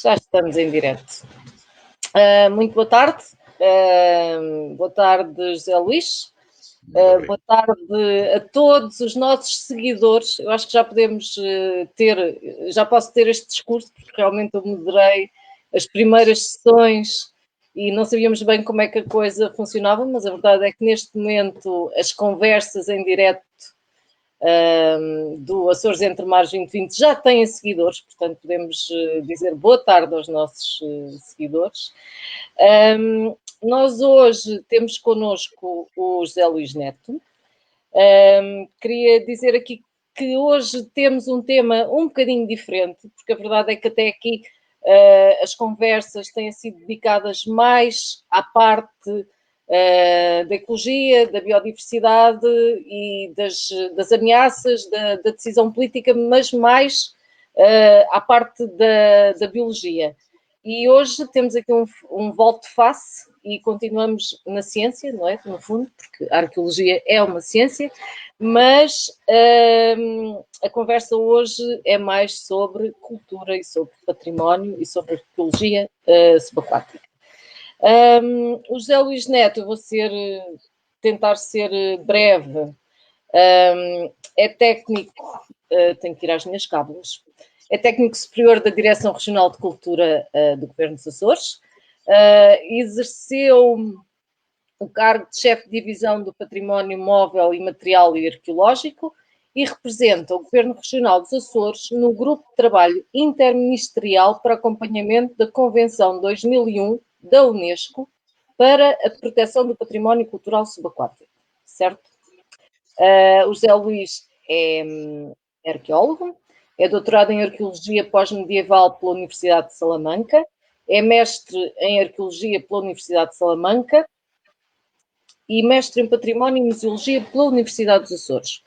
Já estamos em direto. Muito boa tarde. Boa tarde, José Luís. Boa tarde a todos os nossos seguidores. Eu acho que já podemos já posso ter este discurso, porque realmente eu moderei as primeiras sessões e não sabíamos bem como é que a coisa funcionava, mas a verdade é que neste momento as conversas em direto do Açores Entre Mares 2020 já têm seguidores, portanto podemos dizer boa tarde aos nossos seguidores. Nós hoje temos connosco o José Luís Neto. Queria dizer aqui que hoje temos um tema um bocadinho diferente, porque a verdade é que até aqui as conversas têm sido dedicadas mais à parte da ecologia, da biodiversidade e das ameaças, da decisão política, mas mais à parte da biologia. E hoje temos aqui um volte-face e continuamos na ciência, não é? No fundo, porque a arqueologia é uma ciência, mas a conversa hoje é mais sobre cultura e sobre património e sobre arqueologia subaquática. O José Luís Neto, eu vou tentar ser breve, é técnico, tenho que ir às minhas cábulas, é técnico superior da Direção Regional de Cultura do Governo dos Açores, exerceu o cargo de chefe de divisão do Património Móvel, Imaterial e Arqueológico e representa o Governo Regional dos Açores no Grupo de Trabalho Interministerial para acompanhamento da Convenção 2001 da Unesco para a proteção do património cultural subaquático, certo? O José Luís é arqueólogo, é doutorado em Arqueologia Pós-Medieval pela Universidade de Salamanca, é mestre em Arqueologia pela Universidade de Salamanca e mestre em Património e Museologia pela Universidade dos Açores.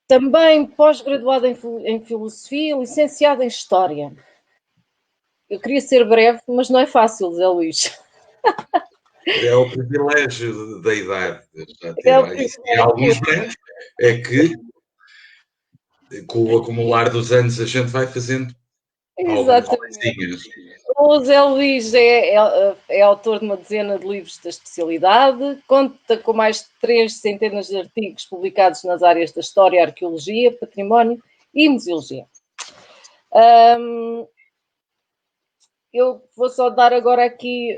Também pós-graduado em Filosofia, licenciado em História. Eu queria ser breve, mas não é fácil, José Luís. É o privilégio da idade. Alguns breves é que com o acumular dos anos a gente vai fazendo algumas coisinhas. O José Luís é autor de uma dezena de livros da especialidade, conta com mais de 3 centenas de artigos publicados nas áreas da História, Arqueologia, Património e Museologia. Eu vou só dar agora aqui,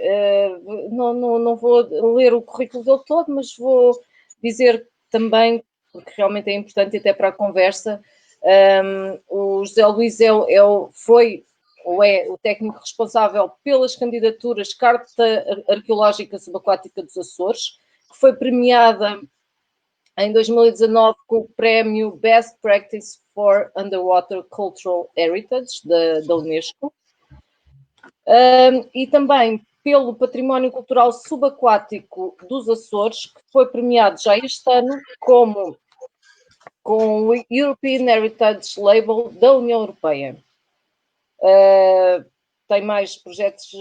não vou ler o currículo dele todo, mas vou dizer também, porque realmente é importante até para a conversa, o José Luís foi ou é o técnico responsável pelas candidaturas Carta Arqueológica Subaquática dos Açores, que foi premiada em 2019 com o prémio Best Practice for Underwater Cultural Heritage da Unesco. E também pelo Património Cultural Subaquático dos Açores, que foi premiado já este ano com o European Heritage Label da União Europeia. Tem mais projetos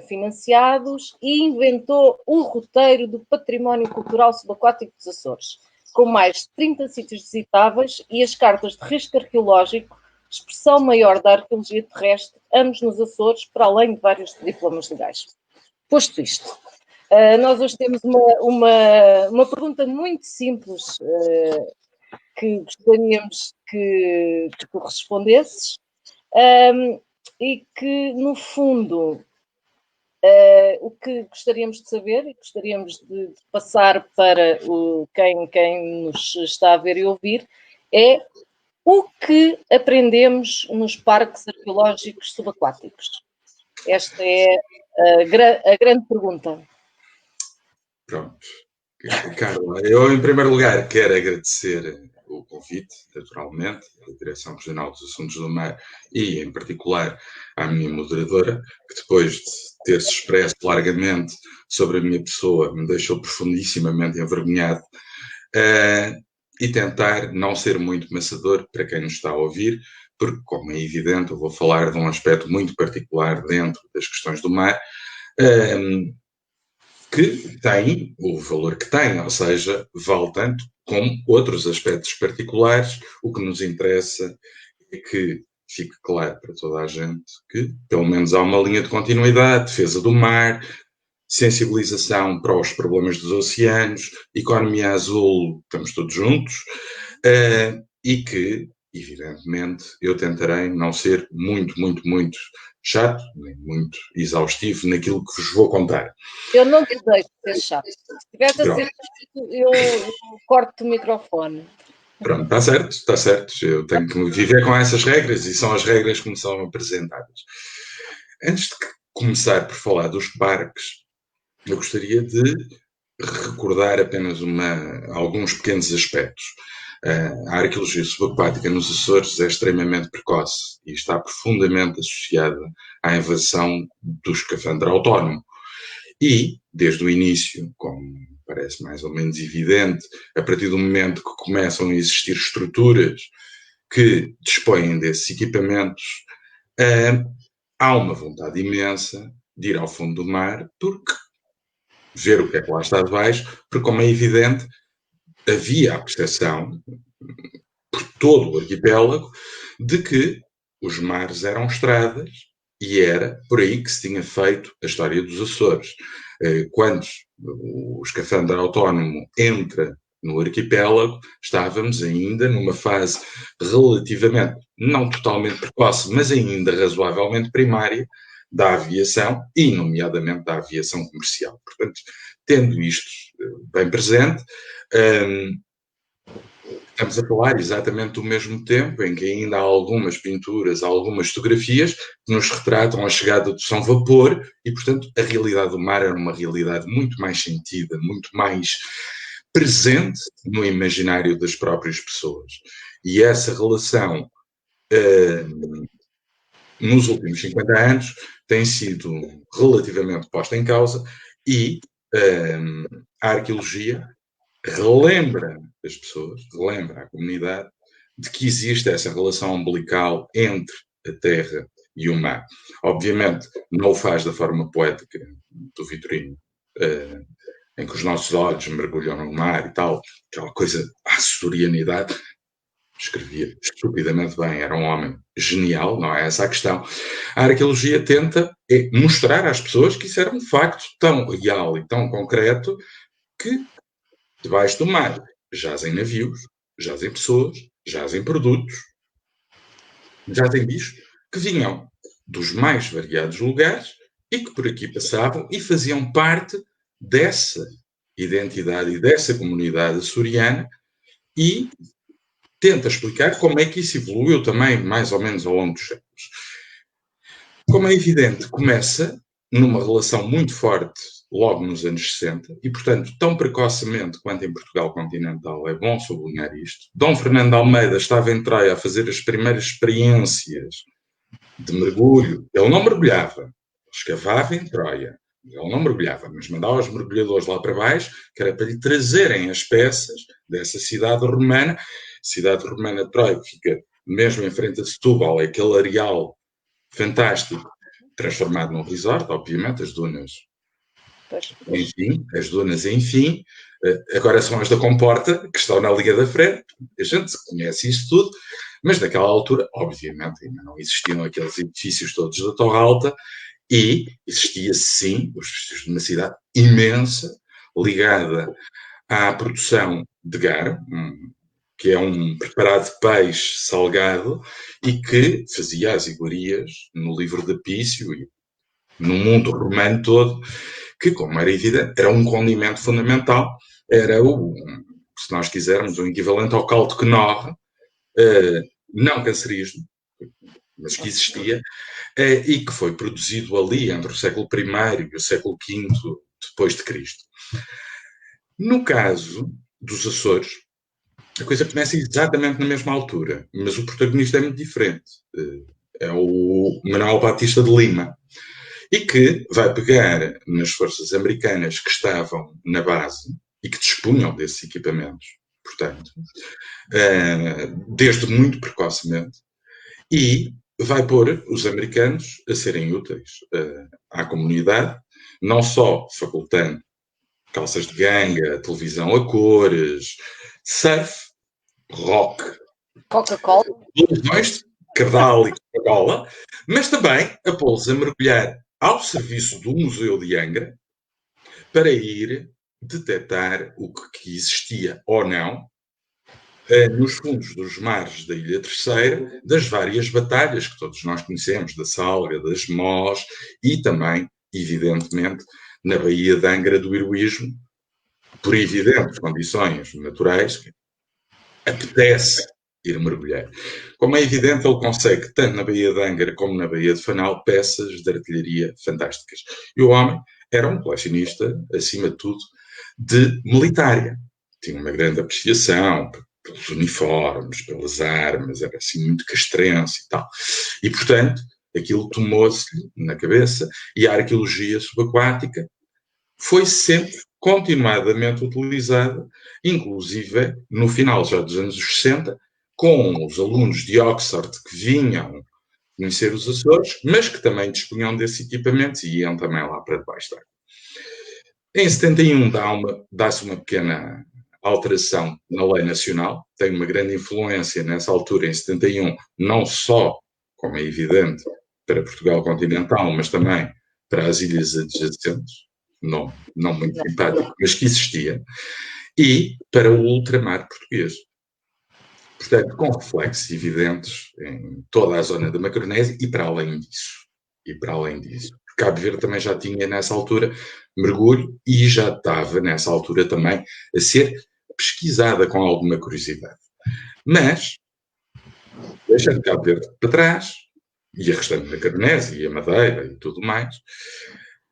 financiados e inventou o roteiro do Património Cultural Subaquático dos Açores, com mais de 30 sítios visitáveis e as cartas de risco arqueológico, expressão maior da arqueologia terrestre, ambos nos Açores, para além de vários diplomas legais. Posto isto, nós hoje temos uma pergunta muito simples que gostaríamos que tu respondesses e que, no fundo, o que gostaríamos de saber e gostaríamos de passar para quem nos está a ver e ouvir é o que aprendemos nos parques arqueológicos subaquáticos? Esta é a grande pergunta. Pronto. Carla, eu em primeiro lugar quero agradecer o convite, naturalmente, à Direção Regional dos Assuntos do Mar e, em particular, à minha moderadora, que depois de ter-se expresso largamente sobre a minha pessoa me deixou profundissimamente envergonhado, e tentar não ser muito maçador para quem nos está a ouvir, porque, como é evidente, eu vou falar de um aspecto muito particular dentro das questões do mar, que tem o valor que tem, ou seja, vale tanto como outros aspectos particulares. O que nos interessa é que fique claro para toda a gente que, pelo menos, há uma linha de continuidade, defesa do mar, sensibilização para os problemas dos oceanos, economia azul, estamos todos juntos, e que, evidentemente, eu tentarei não ser muito chato, nem muito exaustivo naquilo que vos vou contar. Eu não te deixo ser chato. Se estiveres a ser chato, eu corto o microfone. Pronto, está certo. Eu tenho que viver com essas regras e são as regras que me são apresentadas. Antes de começar por falar dos parques, eu gostaria de recordar apenas alguns pequenos aspectos. A arqueologia subaquática nos Açores é extremamente precoce e está profundamente associada à invasão do escafandro autónomo. E, desde o início, como parece mais ou menos evidente, a partir do momento que começam a existir estruturas que dispõem desses equipamentos, há uma vontade imensa de ir ao fundo do mar, porque ver o que é que lá está debaixo, porque, como é evidente, havia a percepção, por todo o arquipélago, de que os mares eram estradas e era por aí que se tinha feito a história dos Açores. Quando o escafandro autónomo entra no arquipélago, estávamos ainda numa fase relativamente, não totalmente precoce, mas ainda razoavelmente primária, da aviação e, nomeadamente, da aviação comercial. Portanto, tendo isto bem presente, estamos a falar exatamente do mesmo tempo em que ainda há algumas pinturas, há algumas fotografias que nos retratam a chegada do São Vapor e, portanto, a realidade do mar era uma realidade muito mais sentida, muito mais presente no imaginário das próprias pessoas. E essa relação, nos últimos 50 anos, tem sido relativamente posta em causa e a arqueologia relembra as pessoas, relembra a comunidade de que existe essa relação umbilical entre a terra e o mar. Obviamente, não o faz da forma poética do Vitorino, em que os nossos olhos mergulham no mar e tal, aquela coisa, a açorianidade. Escrevia estupidamente bem, era um homem genial, não é essa a questão. A arqueologia tenta mostrar às pessoas que isso era um facto tão real e tão concreto que debaixo do mar jazem navios, jazem pessoas, jazem produtos, jazem bichos que vinham dos mais variados lugares e que por aqui passavam e faziam parte dessa identidade e dessa comunidade açoriana e tenta explicar como é que isso evoluiu também mais ou menos ao longo dos séculos. Como é evidente, começa numa relação muito forte logo nos anos 60 e, portanto, tão precocemente quanto em Portugal continental, é bom sublinhar isto. Dom Fernando de Almeida estava em Troia a fazer as primeiras experiências de mergulho. Ele não mergulhava, escavava em Troia. Ele não mergulhava, mas mandava os mergulhadores lá para baixo, que era para lhe trazerem as peças dessa cidade romana de Troia, que fica mesmo em frente a Setúbal, é aquele areal fantástico, transformado num resort, obviamente, as dunas. Enfim, as dunas, enfim, agora são as da Comporta, que estão na Liga da Frente, a gente conhece isso tudo, mas naquela altura, obviamente, ainda não existiam aqueles edifícios todos da Torre Alta, e existia, sim, os vestígios de uma cidade imensa, ligada à produção de garo, que é um preparado de peixe salgado, e que fazia as iguarias no livro de Apício e no mundo romano todo, que, como era evidente, era um condimento fundamental, era se nós quisermos, o equivalente ao caldo que norre, não cancerígeno, mas que existia, e que foi produzido ali entre o século I e o século V depois de Cristo. No caso dos Açores, a coisa começa exatamente na mesma altura, mas o protagonista é muito diferente. É o Manuel Batista de Lima, e que vai pegar nas forças americanas que estavam na base e que dispunham desses equipamentos, portanto, desde muito precocemente, e vai pôr os americanos a serem úteis à comunidade, não só facultando calças de ganga, televisão a cores, surf, rock, Coca-Cola, televisões Cardal e Coca-Cola, mas também a pô-los a mergulhar ao serviço do Museu de Angra para ir detectar o que existia ou não nos fundos dos mares da Ilha Terceira, das várias batalhas que todos nós conhecemos, da Salga, das Mós e também, evidentemente, na Baía de Angra do Heroísmo, por evidentes condições naturais, que apetece ir mergulhar. Como é evidente, ele consegue, tanto na Baía de Angra como na Baía de Fanal, peças de artilharia fantásticas. E o homem era um colecionista, acima de tudo, de militária. Tinha uma grande apreciação pelos uniformes, pelas armas, era assim muito castrense e tal. E, portanto, aquilo tomou-se-lhe na cabeça e a arqueologia subaquática foi sempre continuadamente utilizada, inclusive no final já dos anos 60, com os alunos de Oxford que vinham conhecer os Açores, mas que também dispunham desses equipamentos e iam também lá para debaixo da água. Em 71 dá-se uma pequena alteração na lei nacional, tem uma grande influência nessa altura, em 71, não só, como é evidente, para Portugal continental, mas também para as ilhas adjacentes, não muito simpático, mas que existia, e para o ultramar português. Portanto, com reflexos evidentes em toda a zona da Macaronésia e para além disso. Cabo Verde também já tinha, nessa altura, mergulho e já estava, nessa altura também, a ser pesquisada com alguma curiosidade. Mas, deixando Cabo Verde para trás, e a restante Macaronésia e a Madeira e tudo mais,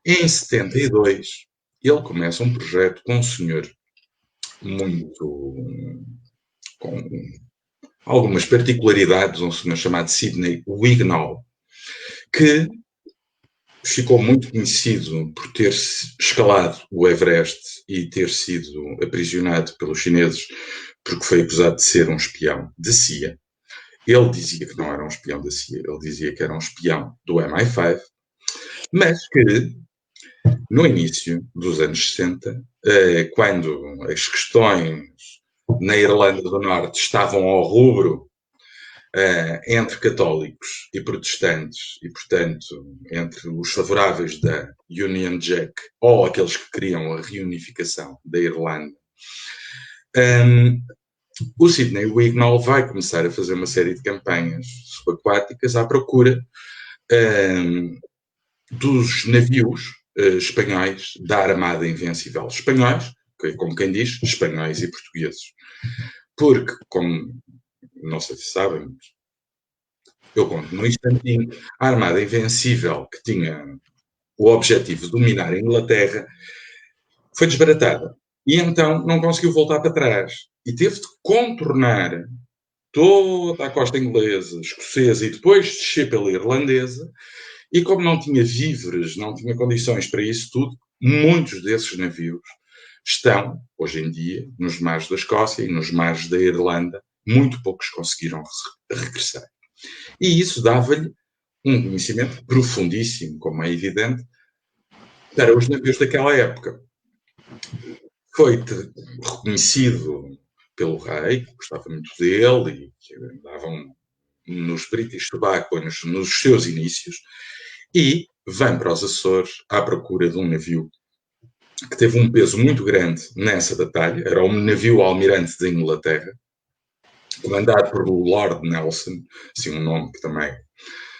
em 72 ele começa um projeto com um senhor muito... com algumas particularidades, um senhor chamado Sidney Wignall, que ficou muito conhecido por ter escalado o Everest e ter sido aprisionado pelos chineses porque foi acusado de ser um espião da CIA. Ele dizia que não era um espião da CIA, ele dizia que era um espião do MI5, mas que no início dos anos 60, quando as questões na Irlanda do Norte estavam ao rubro entre católicos e protestantes, e, portanto, entre os favoráveis da Union Jack ou aqueles que queriam a reunificação da Irlanda, o Sidney Wignall vai começar a fazer uma série de campanhas subaquáticas à procura dos navios espanhóis da Armada Invencível. Espanhóis, como quem diz, espanhóis e portugueses. Porque, como não sei se sabem, eu conto num instantinho, a Armada Invencível, que tinha o objetivo de dominar a Inglaterra, foi desbaratada. E então não conseguiu voltar para trás. E teve de contornar toda a costa inglesa, escocesa e depois descer pela irlandesa. E como não tinha víveres, não tinha condições para isso tudo, muitos desses navios estão, hoje em dia, nos mares da Escócia e nos mares da Irlanda. Muito poucos conseguiram regressar. E isso dava-lhe um conhecimento profundíssimo, como é evidente, para os navios daquela época. Foi reconhecido pelo rei, que gostava muito dele e que andavam nos British Tobacco nos seus inícios, e vem para os Açores à procura de um navio que teve um peso muito grande nessa batalha. Era um navio almirante da Inglaterra, comandado por Lord Nelson, assim um nome que também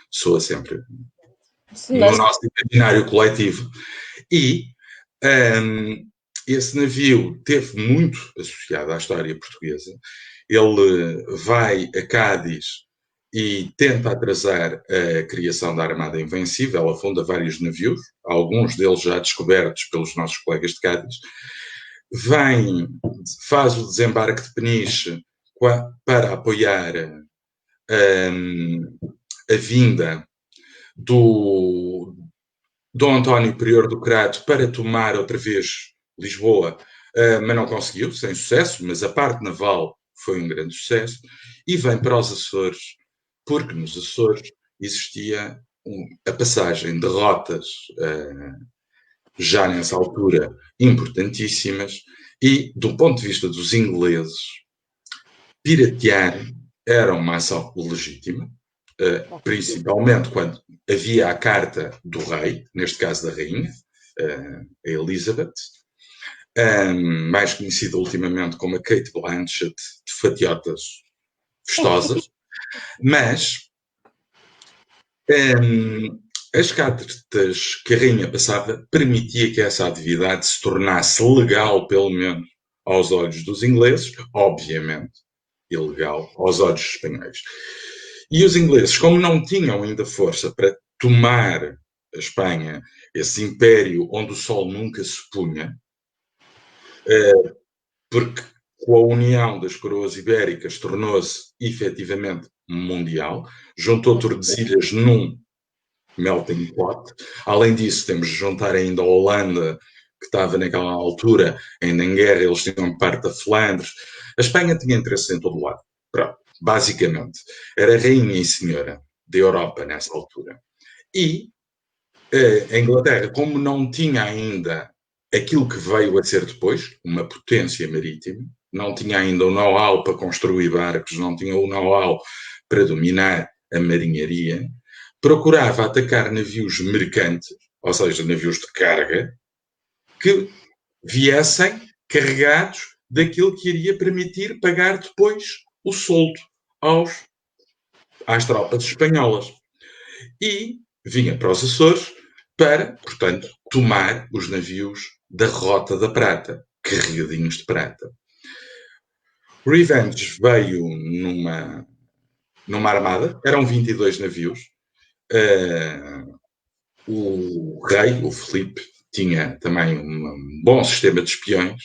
soa sempre no nosso imaginário coletivo. E esse navio teve muito associado à história portuguesa. Ele vai a Cádiz e tenta atrasar a criação da Armada Invencível, afunda vários navios, alguns deles já descobertos pelos nossos colegas de Cádiz, faz o desembarque de Peniche para apoiar a vinda do Dom António Prior do Crato para tomar outra vez Lisboa, mas não conseguiu, sem sucesso, mas a parte naval foi um grande sucesso, e vem para os Açores, porque nos Açores existia a passagem de rotas, já nessa altura, importantíssimas, e, do ponto de vista dos ingleses, piratear era uma ação legítima, principalmente quando havia a carta do rei, neste caso da rainha, a Elizabeth, mais conhecida ultimamente como a Kate Blanchett de fatiotas vistosas, mas as cartas que a rainha passava permitia que essa atividade se tornasse legal, pelo menos aos olhos dos ingleses, obviamente ilegal aos olhos dos espanhóis. E os ingleses, como não tinham ainda força para tomar a Espanha, esse império onde o sol nunca se punha, porque com a união das coroas ibéricas tornou-se efetivamente mundial, juntou Tordesilhas num melting pot. Além disso, temos de juntar ainda a Holanda, que estava naquela altura ainda em guerra, eles tinham parte da Flandres. A Espanha tinha interesse em todo lado. Pronto, basicamente. Era rainha e senhora da Europa nessa altura. E a Inglaterra, como não tinha ainda aquilo que veio a ser depois, uma potência marítima, não tinha ainda o know-how para construir barcos, não tinha o know-how para dominar a marinharia, procurava atacar navios mercantes, ou seja, navios de carga, que viessem carregados daquilo que iria permitir pagar depois o soldo às tropas espanholas. E vinha para os Açores para, portanto, tomar os navios da Rota da Prata, carregadinhos de prata. Revenge veio numa armada, eram 22 navios. O rei, o Filipe, tinha também um bom sistema de espiões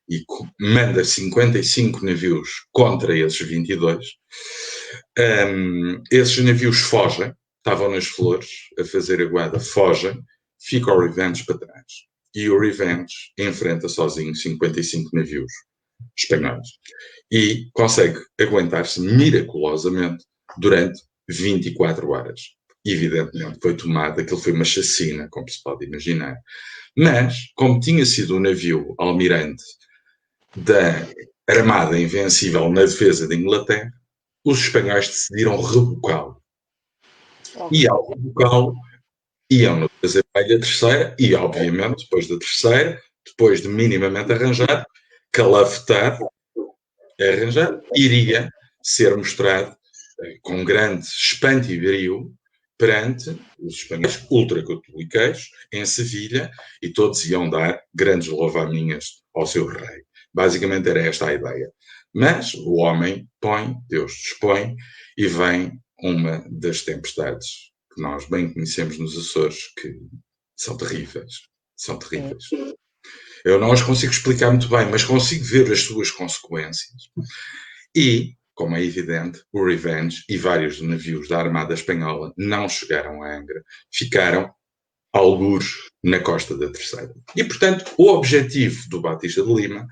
e manda 55 navios contra esses 22. Esses navios fogem, estavam nas flores a fazer a guarda, fogem, fica o Revenge para trás. E o Revenge enfrenta sozinho 55 navios espanhóis e consegue aguentar-se miraculosamente durante 24 horas. Evidentemente foi tomada, aquilo foi uma chacina, como se pode imaginar. Mas, como tinha sido o navio almirante da Armada Invencível na defesa da Inglaterra, os espanhóis decidiram rebocá-lo. E ao rebocá-lo, iam fazer a terceira, e obviamente, depois da terceira, depois de minimamente arranjar, calafetado, arranjar, iria ser mostrado com grande espanto e brio perante os espanhóis ultracatólicos em Sevilha, e todos iam dar grandes louvaminhas ao seu rei. Basicamente era esta a ideia. Mas o homem põe, Deus dispõe, e vem uma das tempestades que nós bem conhecemos nos Açores, que são terríveis. São terríveis. Eu não as consigo explicar muito bem, mas consigo ver as suas consequências. E, como é evidente, o Revenge e vários navios da Armada Espanhola não chegaram a Angra, ficaram algures na costa da Terceira. E, portanto, o objetivo do Batista de Lima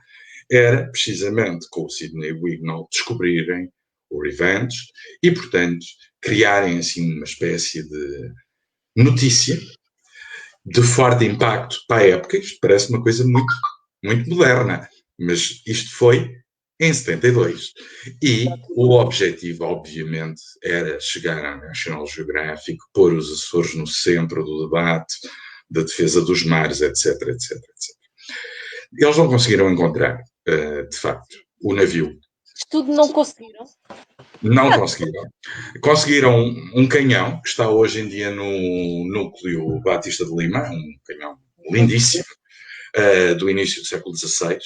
era, precisamente, com o Sidney Wignall, descobrirem o Revenge e, portanto, criarem assim uma espécie de notícia de forte impacto para a época. Isto parece uma coisa muito, muito moderna, mas isto foi em 72. E o objetivo, obviamente, era chegar à National Geographic, pôr os Açores no centro do debate, da defesa dos mares, etc, etc, etc. Eles não conseguiram encontrar, de facto, o navio. Tudo não conseguiram? Não conseguiram. Conseguiram um canhão, que está hoje em dia no núcleo Batista de Lima, um canhão lindíssimo, do início do século XVI,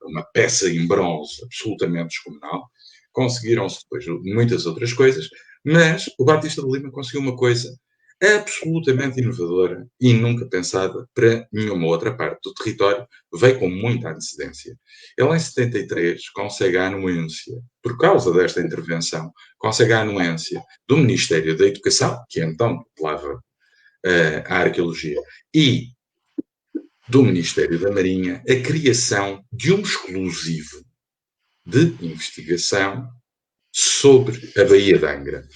uma peça em bronze absolutamente descomunal. Conseguiram-se depois muitas outras coisas, mas o Batista de Lima conseguiu uma coisa absolutamente inovadora e nunca pensada para nenhuma outra parte do território, veio com muita antecedência. Ele, em 73, consegue a anuência, por causa desta intervenção, consegue a anuência do Ministério da Educação, que então tutelava a arqueologia, e do Ministério da Marinha, a criação de um exclusivo de investigação sobre a Baía de Angra.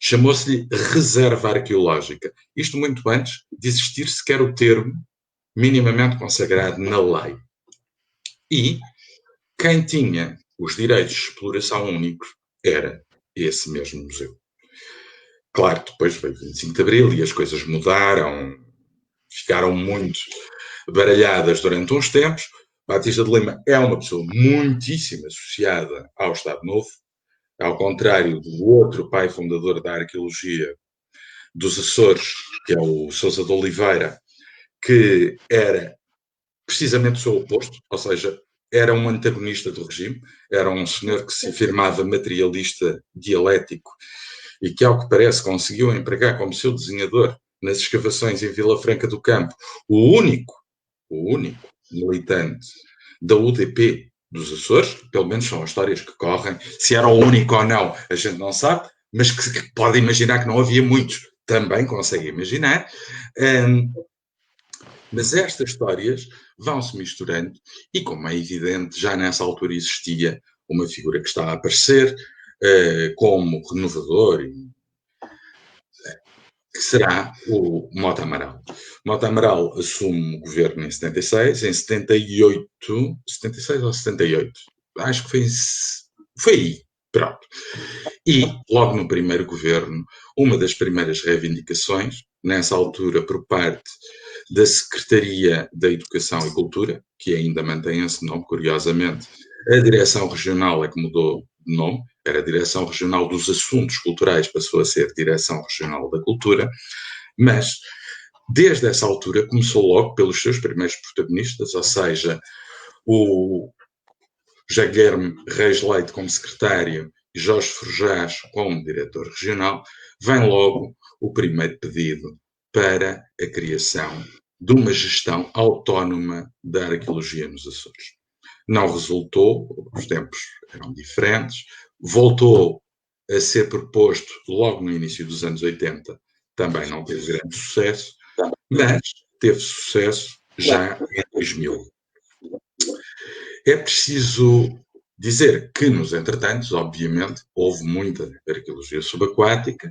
Chamou-se-lhe Reserva Arqueológica. Isto muito antes de existir sequer o termo minimamente consagrado na lei. E quem tinha os direitos de exploração únicos era esse mesmo museu. Claro, depois veio o 25 de Abril e as coisas mudaram, ficaram muito baralhadas durante uns tempos. Batista de Lima é uma pessoa muitíssimo associada ao Estado Novo, ao contrário do outro pai fundador da arqueologia dos Açores, que é o Sousa de Oliveira, que era precisamente o seu oposto, ou seja, era um antagonista do regime, era um senhor que se afirmava materialista dialético e que, ao que parece, conseguiu empregar como seu desenhador nas escavações em Vila Franca do Campo o único militante da UDP dos Açores, pelo menos são as histórias que correm. Se era o único ou não, a gente não sabe, mas que pode imaginar que não havia muitos, também consegue imaginar. Mas estas histórias vão-se misturando e, como é evidente, já nessa altura existia uma figura que está a aparecer como renovador, que será o Mota Amaral. Mota Amaral assume o governo em 76, em 78, 76 ou 78, acho que foi aí, pronto. E, logo no primeiro governo, uma das primeiras reivindicações, nessa altura por parte da Secretaria da Educação e Cultura, que ainda mantém esse nome, curiosamente, a Direção Regional é que mudou de nome, era a Direção Regional dos Assuntos Culturais, passou a ser Direção Regional da Cultura, mas desde essa altura começou logo pelos seus primeiros protagonistas, ou seja, o José Guilherme Reis Leite como secretário e Jorge Forjás como diretor regional, vem logo o primeiro pedido para a criação de uma gestão autónoma da arqueologia nos Açores. Não resultou, os tempos eram diferentes, voltou a ser proposto logo no início dos anos 80, também não teve grande sucesso, mas teve sucesso já em 2000. É preciso dizer que, nos entretantos, obviamente, houve muita arqueologia subaquática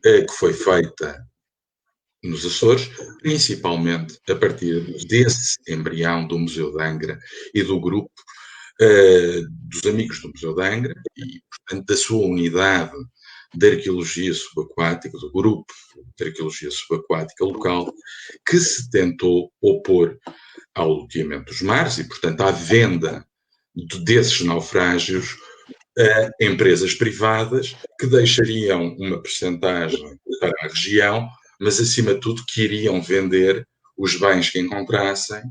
que foi feita nos Açores, principalmente a partir desse embrião do Museu de Angra e do grupo dos amigos do Museu de Angra e, portanto, da sua unidade de arqueologia subaquática, do grupo de arqueologia subaquática local, que se tentou opor ao loteamento dos mares e, portanto, à venda desses naufrágios a empresas privadas que deixariam uma percentagem para a região, mas, acima de tudo, que iriam vender os bens que encontrassem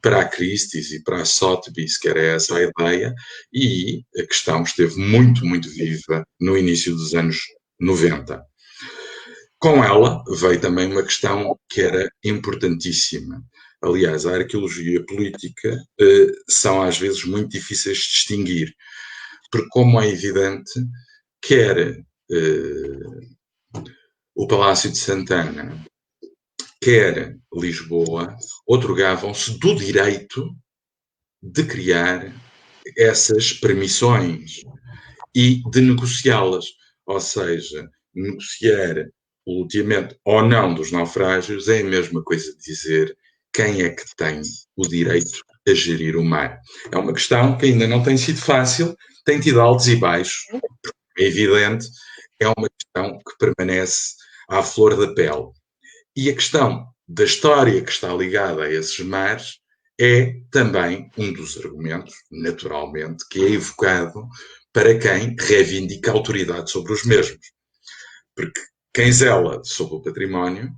para a Christie's e para a Sotheby's, que era essa a ideia, e a questão esteve muito, muito viva no início dos anos 90. Com ela veio também uma questão que era importantíssima. Aliás, a arqueologia e a política são às vezes muito difíceis de distinguir, porque, como é evidente, quer o Palácio de Santana, quer Lisboa, outorgavam-se do direito de criar essas permissões e de negociá-las, ou seja, negociar o loteamento ou não dos naufrágios é a mesma coisa de dizer quem é que tem o direito a gerir o mar. É uma questão que ainda não tem sido fácil, tem tido altos e baixos, é evidente, é uma questão que permanece à flor da pele. E a questão da história que está ligada a esses mares é também um dos argumentos, naturalmente, que é evocado para quem reivindica a autoridade sobre os mesmos. Porque quem zela sobre o património,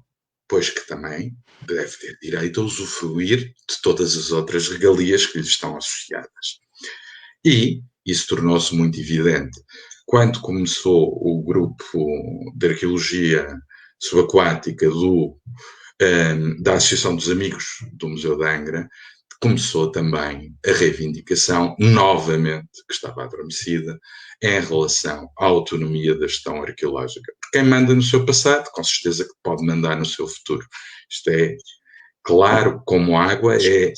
pois que também deve ter direito a usufruir de todas as outras regalias que lhe estão associadas. E isso tornou-se muito evidente quando começou o grupo de arqueologia subaquática da Associação dos Amigos do Museu de Angra, começou também a reivindicação, novamente, que estava adormecida, em relação à autonomia da gestão arqueológica. Porque quem manda no seu passado, com certeza que pode mandar no seu futuro. Isto é claro como água, é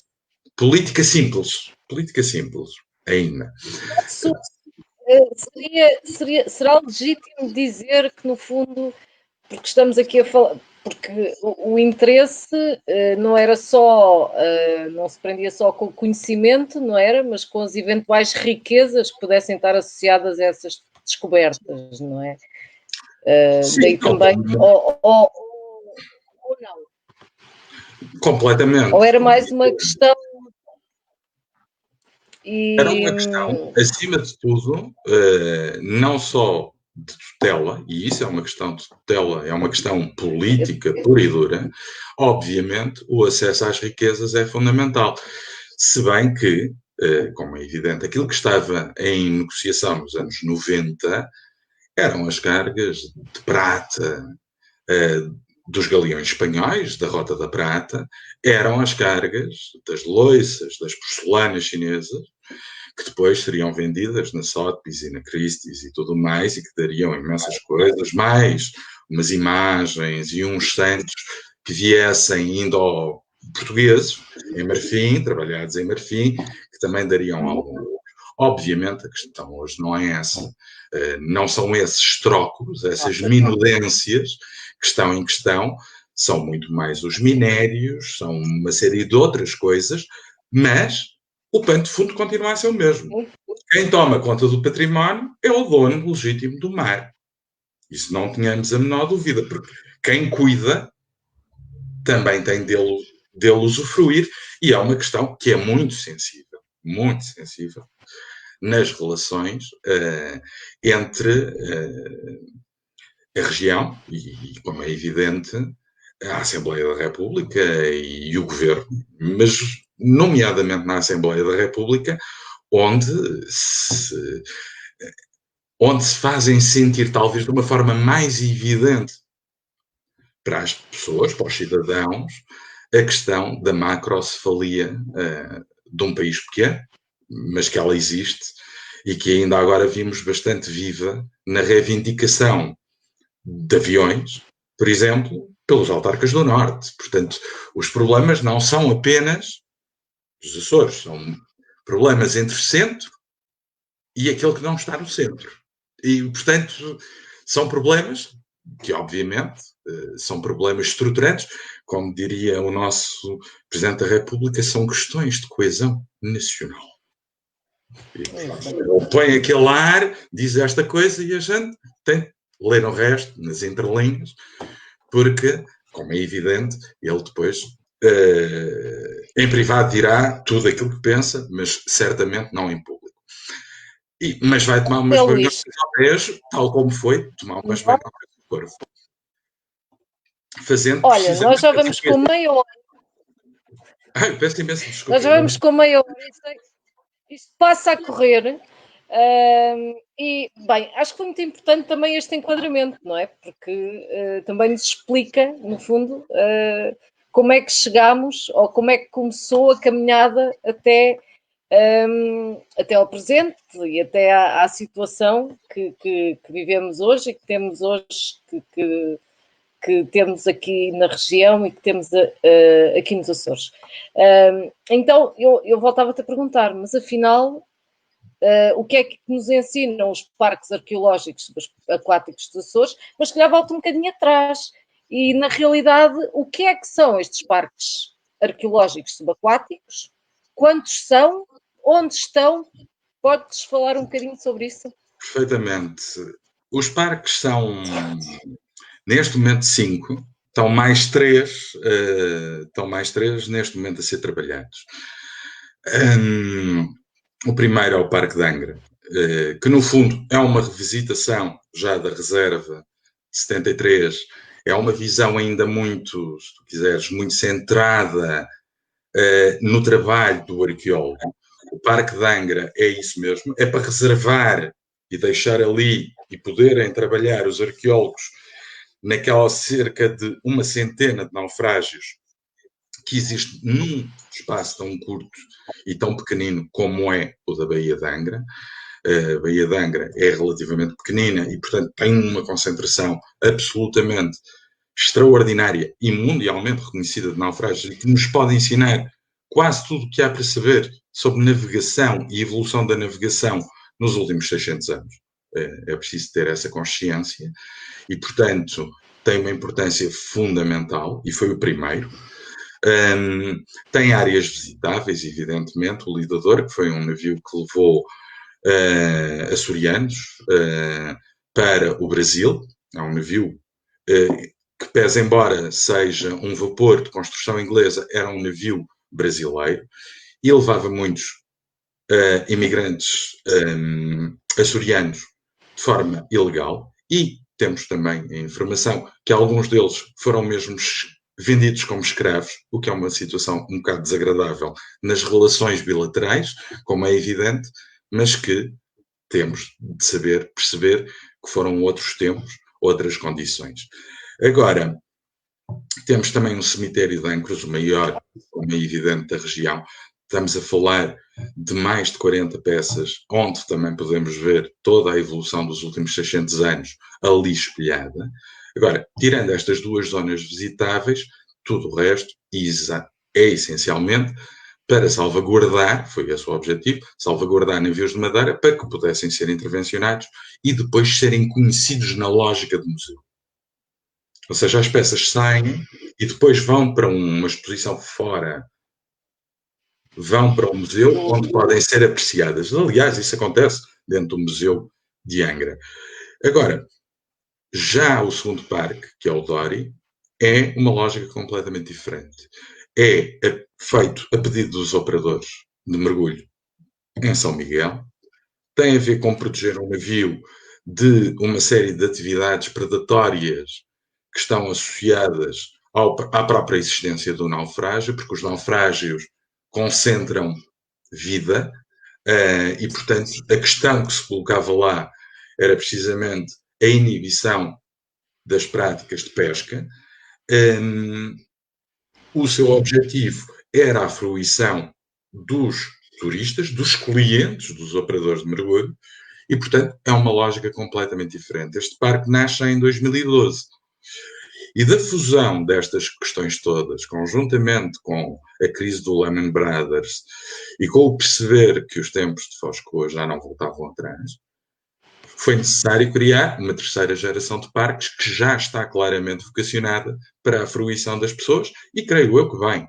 política simples ainda. Será legítimo dizer que, no fundo, porque estamos aqui a falar, porque o interesse não era só, não se prendia só com o conhecimento, não era, mas com as eventuais riquezas que pudessem estar associadas a essas descobertas, não é? Sim, daí também, ou não? Completamente. Ou era mais uma questão... Era uma questão, acima de tudo, não só de tutela, e isso é uma questão de tutela, é uma questão política pura e dura. Obviamente, o acesso às riquezas é fundamental. Se bem que, como é evidente, aquilo que estava em negociação nos anos 90 eram as cargas de prata dos galeões espanhóis, da Rota da Prata, eram as cargas das loiças, das porcelanas chinesas, que depois seriam vendidas na Sotheby's e na Christie's e tudo mais, e que dariam imensas coisas, mais umas imagens e uns santos que viessem indo-portugueses, em marfim, trabalhados em marfim, que também dariam algum. Obviamente, a questão hoje não é essa. Não são esses trocos, essas minudências que estão em questão, são muito mais os minérios, são uma série de outras coisas, mas o pano de fundo continua a ser o mesmo. Quem toma conta do património é o dono legítimo do mar. Isso não tínhamos a menor dúvida, porque quem cuida também tem dele usufruir, e é uma questão que é muito sensível nas relações entre a região e, como é evidente, a Assembleia da República e o Governo, mas nomeadamente na Assembleia da República, onde se fazem sentir, talvez de uma forma mais evidente para as pessoas, para os cidadãos, a questão da macrocefalia de um país pequeno, mas que ela existe e que ainda agora vimos bastante viva na reivindicação de aviões, por exemplo, pelos autarcas do Norte. Portanto, os problemas não são apenas dos Açores, são problemas entre o centro e aquele que não está no centro. E, portanto, são problemas que, obviamente, são problemas estruturantes, como diria o nosso Presidente da República, são questões de coesão nacional. Ele põe aquele ar, diz esta coisa e a gente tem que ler o resto nas entrelinhas, porque, como é evidente, ele depois, em privado, dirá tudo aquilo que pensa, mas certamente não em público. Mas vai tomar umas banhas ao Tejo, tal como foi tomar umas banhas ao Corvo. Fazendo olha, nós já vamos com meia hora. Peço imenso desculpa. Nós já vamos com meia hora. Isto passa a correr. E, bem, acho que foi muito importante também este enquadramento, não é? Porque também nos explica, no fundo, como é que chegámos ou como é que começou a caminhada até ao presente e até à situação que vivemos hoje e que temos hoje, que temos aqui na região e que temos aqui nos Açores. Então, eu voltava-te a perguntar, mas afinal, o que é que nos ensinam os parques arqueológicos aquáticos dos Açores? Mas se calhar volto um bocadinho atrás. E, na realidade, o que é que são estes parques arqueológicos subaquáticos? Quantos são? Onde estão? Podes falar um bocadinho sobre isso? Perfeitamente. Os parques são, neste momento, 5. Estão mais 3 neste momento a ser trabalhados. O primeiro é o Parque de Angra, que no fundo é uma revisitação já da reserva de 73, é uma visão ainda muito, se tu quiseres, muito centrada no trabalho do arqueólogo. O Parque de Angra é isso mesmo, é para reservar e deixar ali e poderem trabalhar os arqueólogos naquela cerca de uma centena de naufrágios que existe num espaço tão curto e tão pequenino como é o da Baía de Angra. A Baía de Angra é relativamente pequenina e, portanto, tem uma concentração absolutamente extraordinária e mundialmente reconhecida de naufrágios e que nos pode ensinar quase tudo o que há para saber sobre navegação e evolução da navegação nos últimos 600 anos. É preciso ter essa consciência e, portanto, tem uma importância fundamental e foi o primeiro. Tem áreas visitáveis, evidentemente. O Lidador, que foi um navio que levou açorianos para o Brasil, é um navio que, pese embora seja um vapor de construção inglesa, era um navio brasileiro e levava muitos imigrantes açorianos de forma ilegal, e temos também a informação que alguns deles foram mesmo vendidos como escravos, o que é uma situação um bocado desagradável nas relações bilaterais, como é evidente, mas que temos de saber perceber que foram outros tempos, outras condições. Agora, temos também um cemitério de Ancros, o maior, como é evidente, da região. Estamos a falar de mais de 40 peças, onde também podemos ver toda a evolução dos últimos 600 anos ali espelhada. Agora, tirando estas duas zonas visitáveis, tudo o resto é essencialmente para salvaguardar, foi esse o objetivo, salvaguardar navios de madeira para que pudessem ser intervencionados e depois serem conhecidos na lógica do museu. Ou seja, as peças saem e depois vão para uma exposição fora, vão para o museu, onde podem ser apreciadas. Aliás, isso acontece dentro do Museu de Angra. Agora, já o segundo parque, que é o Dori, é uma lógica completamente diferente. É feito a pedido dos operadores de mergulho em São Miguel, tem a ver com proteger um navio de uma série de atividades predatórias que estão associadas à própria existência do naufrágio, porque os naufrágios concentram vida e, portanto, a questão que se colocava lá era precisamente a inibição das práticas de pesca. O seu objetivo era a fruição dos turistas, dos clientes, dos operadores de mergulho, e, portanto, é uma lógica completamente diferente. Este parque nasce em 2012. E da fusão destas questões todas, conjuntamente com a crise do Lehman Brothers e com o perceber que os tempos de Foscua já não voltavam atrás, foi necessário criar uma terceira geração de parques que já está claramente vocacionada para a fruição das pessoas, e creio eu que vem.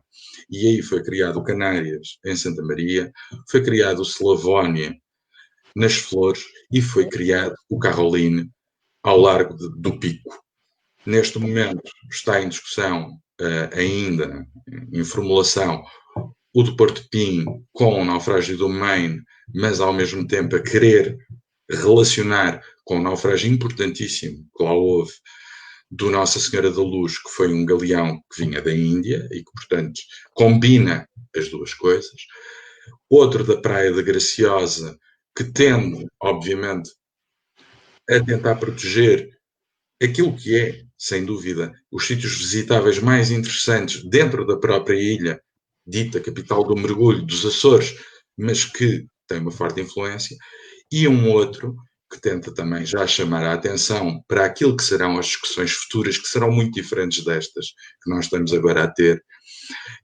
E aí foi criado o Canárias, em Santa Maria, foi criado o Slavónia, nas Flores, e foi criado o Caroline, ao largo do Pico. Neste momento está em discussão, ainda em formulação, o do Porto Pim com o naufrágio do Maine, mas ao mesmo tempo a querer relacionar com o naufrágio importantíssimo que lá houve do Nossa Senhora da Luz, que foi um galeão que vinha da Índia e que, portanto, combina as duas coisas. Outro da Praia da Graciosa, que tende, obviamente, a tentar proteger aquilo que é, sem dúvida, os sítios visitáveis mais interessantes dentro da própria ilha, dita capital do mergulho dos Açores, mas que tem uma forte influência, e um outro que tenta também já chamar a atenção para aquilo que serão as discussões futuras, que serão muito diferentes destas que nós estamos agora a ter,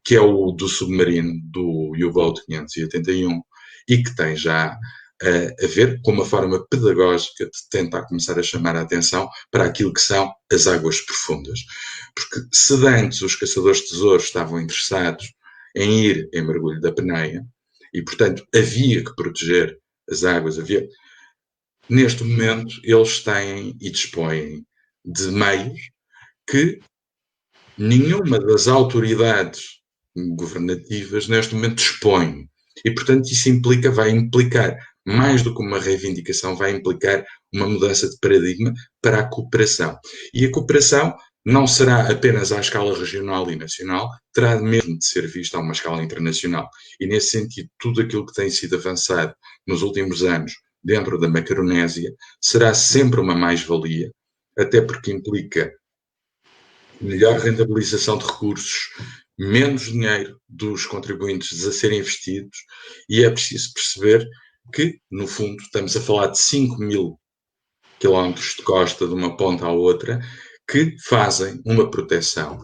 que é o do submarino do U-Boat 581, e que tem já a ver com uma forma pedagógica de tentar começar a chamar a atenção para aquilo que são as águas profundas. Porque se antes os caçadores de tesouros estavam interessados em ir em mergulho da peneia, e portanto havia que proteger as águas, neste momento eles têm e dispõem de meios que nenhuma das autoridades governativas neste momento dispõe. E portanto isso vai implicar mais do que uma reivindicação, vai implicar uma mudança de paradigma para a cooperação. E a cooperação não será apenas à escala regional e nacional, terá mesmo de ser vista a uma escala internacional. E nesse sentido, tudo aquilo que tem sido avançado nos últimos anos dentro da Macaronésia será sempre uma mais-valia, até porque implica melhor rentabilização de recursos, menos dinheiro dos contribuintes a serem investidos, e é preciso perceber que, no fundo, estamos a falar de 5.000 quilómetros de costa de uma ponta à outra, que fazem uma proteção